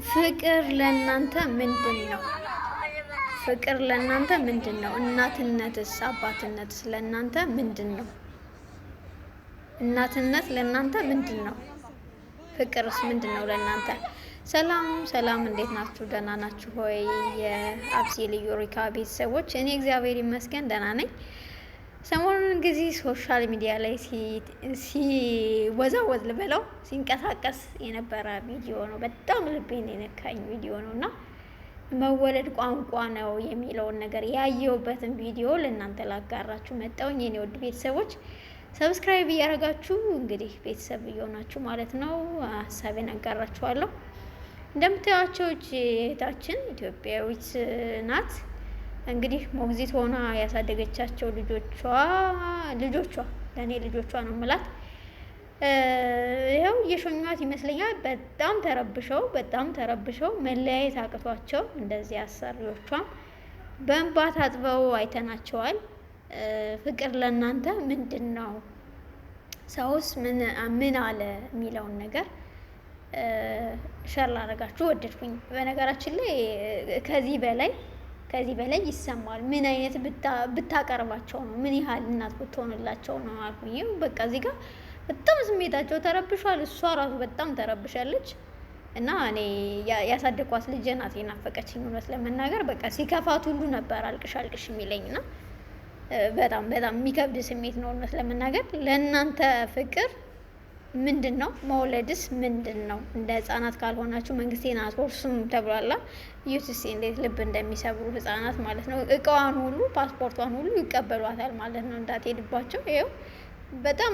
ፍቅር ለእናንተ ምንድን ነው? ፍቅር ለእናንተ ምንድን ነው? እናትነትስ አባትነትስ ለእናንተ ምንድን ነው? እናትነት ለእናንተ ምንድን ነው? ፍቅርስ ምንድን ነው ለእናንተ? ሰላም ሰላም፣ እንዴት ናችሁ? ደህና ናችሁ ሆይ? የአብሲ ልዩ ሪካ ቤተሰቦች፣ እኔ እግዚአብሔር ይመስገን ደህና ነኝ። ሰሞኑን ጊዜ ሶሻል ሚዲያ ላይ ሲወዛወዝ ልበለው ሲንቀሳቀስ የነበረ ቪዲዮ ነው። በጣም ልቤን የነካኝ ቪዲዮ ነው እና መወለድ ቋንቋ ነው የሚለውን ነገር ያየሁበትን ቪዲዮ ለእናንተ ላጋራችሁ መጣሁኝ። የኔ ውድ ቤተሰቦች ሰብስክራይብ እያደረጋችሁ እንግዲህ ቤተሰብ እየሆናችሁ ማለት ነው ሀሳቤን አጋራችኋለሁ። እንደምታዩቸው እህታችን ኢትዮጵያዊት ናት። እንግዲህ ሞግዚት ሆና ያሳደገቻቸው ልጆቿ ለእኔ ልጆቿ ነው የምላት። ይኸው እየሸኟት ይመስለኛል። በጣም ተረብሸው መለያየት አቅቷቸው እንደዚህ አሰሪዎቿም በእንባ ታጥበው አይተናቸዋል። ፍቅር ለእናንተ ምንድን ነው? ሰውስ ምን አለ የሚለውን ነገር ሸር ላደርጋችሁ ወደድኩኝ። በነገራችን ላይ ከዚህ በላይ ይሰማል። ምን አይነት ብታቀርባቸው ነው? ምን ያህል እናት ብትሆንላቸው ነው አልኩኝ። በቃ እዚህ ጋር በጣም ስሜታቸው ተረብሿል። እሷ ራሱ በጣም ተረብሻለች። እና እኔ ያሳደኳት ልጄ ናት የናፈቀችኝ እውነት ለመናገር በቃ ሲከፋት ሁሉ ነበር አልቅሽ የሚለኝ እና በጣም የሚከብድ ስሜት ነው እውነት ለመናገር። ለእናንተ ፍቅር ምንድን ነው? መውለድስ ምንድን ነው? እንደ ህጻናት ካልሆናችሁ መንግስቴን አትወርሱም ተብሏላ። ዩቲሲ እንዴት ልብ እንደሚሰብሩ ህጻናት ማለት ነው። እቃዋን ሁሉ ፓስፖርቷን ሁሉ ይቀበሏታል ማለት ነው እንዳትሄድባቸው። ይኸው በጣም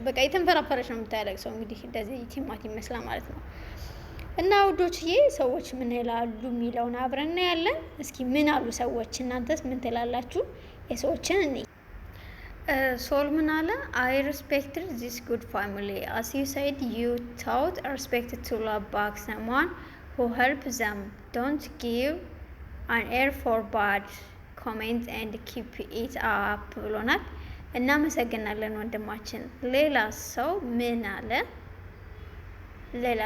በቃ የተንፈራፈረች ነው የምታለቅሰው። እንግዲህ እንደዚህ ቲማቲም ይመስላል ማለት ነው። እና ውዶችዬ ሰዎች ምን ይላሉ የሚለውን አብረን እናያለን። እስኪ ምን አሉ ሰዎች? እናንተስ ምን ትላላችሁ? የሰዎችን እኔ ሶል ምን አለ? አይ ሪስፔክትድ ዚስ ጉድ ፋሚሊ አስ ዩ ሳይድ ዩ ታውት ሪስፔክት ቱ ላቭ ባክ ሰምዋን ሁ ሄልፕ ዘም ዶንት ጊቭ አን ኤር ፎር ባድ ኮሜንት ኤንድ ኪፕ ኢት አፕ ብሎናል። እናመሰግናለን ወንድማችን። ሌላ ሰው ምን አለ? ሌላ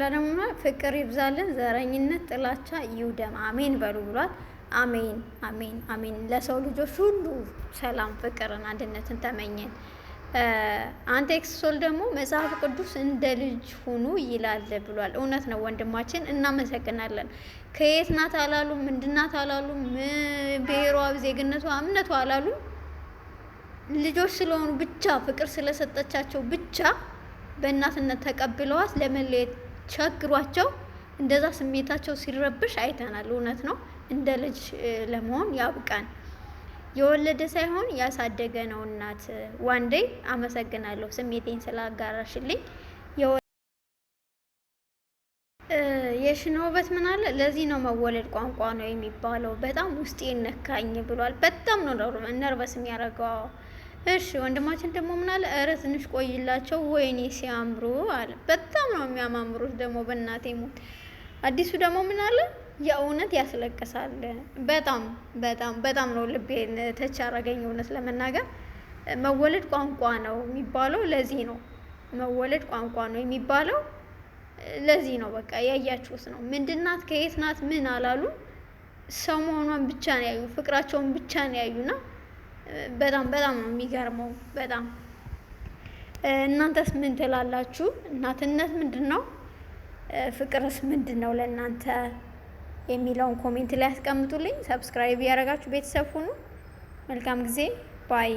ደግሞ ፍቅር ይብዛልን፣ ዘረኝነት ጥላቻ ይውደም፣ አሜን በሉ ብሏል። አሜን አሜን አሜን። ለሰው ልጆች ሁሉ ሰላም፣ ፍቅርን፣ አንድነትን ተመኘን። አንተ ኤክሶል ደግሞ መጽሐፍ ቅዱስ እንደ ልጅ ሁኑ ይላል ብሏል። እውነት ነው ወንድማችን፣ እናመሰግናለን። ከየት ናት አላሉም፣ ምንድናት አላሉም፣ ብሔሯ፣ ዜግነቷ፣ እምነቷ አላሉም። ልጆች ስለሆኑ ብቻ ፍቅር ስለሰጠቻቸው ብቻ በእናትነት ተቀብለዋት ለመለየት ቸግሯቸው እንደዛ ስሜታቸው ሲረብሽ አይተናል። እውነት ነው። እንደ ልጅ ለመሆን ያብቃን። የወለደ ሳይሆን ያሳደገ ነው እናት። ዋንዴ አመሰግናለሁ ስሜቴን ስላጋራሽልኝ። የሽኖበት ምን አለ? ለዚህ ነው መወለድ ቋንቋ ነው የሚባለው። በጣም ውስጤ ነካኝ ብሏል። በጣም ነው ነርቨስ የሚያደርገው። እሺ ወንድማችን ደግሞ ምን አለ? እረ ትንሽ ቆይላቸው፣ ወይኔ ሲያምሩ አለ። በጣም ነው የሚያማምሩት ደግሞ በእናቴ ሞት። አዲሱ ደግሞ ምን አለ? የእውነት ያስለቅሳል። በጣም ነው ልቤን ተች አደረገኝ እውነት ለመናገር። መወለድ ቋንቋ ነው የሚባለው ለዚህ ነው። መወለድ ቋንቋ ነው የሚባለው ለዚህ ነው። በቃ ያያችሁት ነው። ምንድናት ከየት ናት ምን አላሉ። ሰው መሆኗን ብቻ ነው ያዩ፣ ፍቅራቸውን ብቻ ነው ያዩና በጣም ነው የሚገርመው። በጣም እናንተስ ምን ትላላችሁ? እናትነት ምንድን ነው? ፍቅርስ ምንድን ነው ለእናንተ የሚለውን ኮሜንት ላይ ያስቀምጡልኝ። ሰብስክራይብ ያደረጋችሁ ቤተሰብ ሁኑ። መልካም ጊዜ ባይ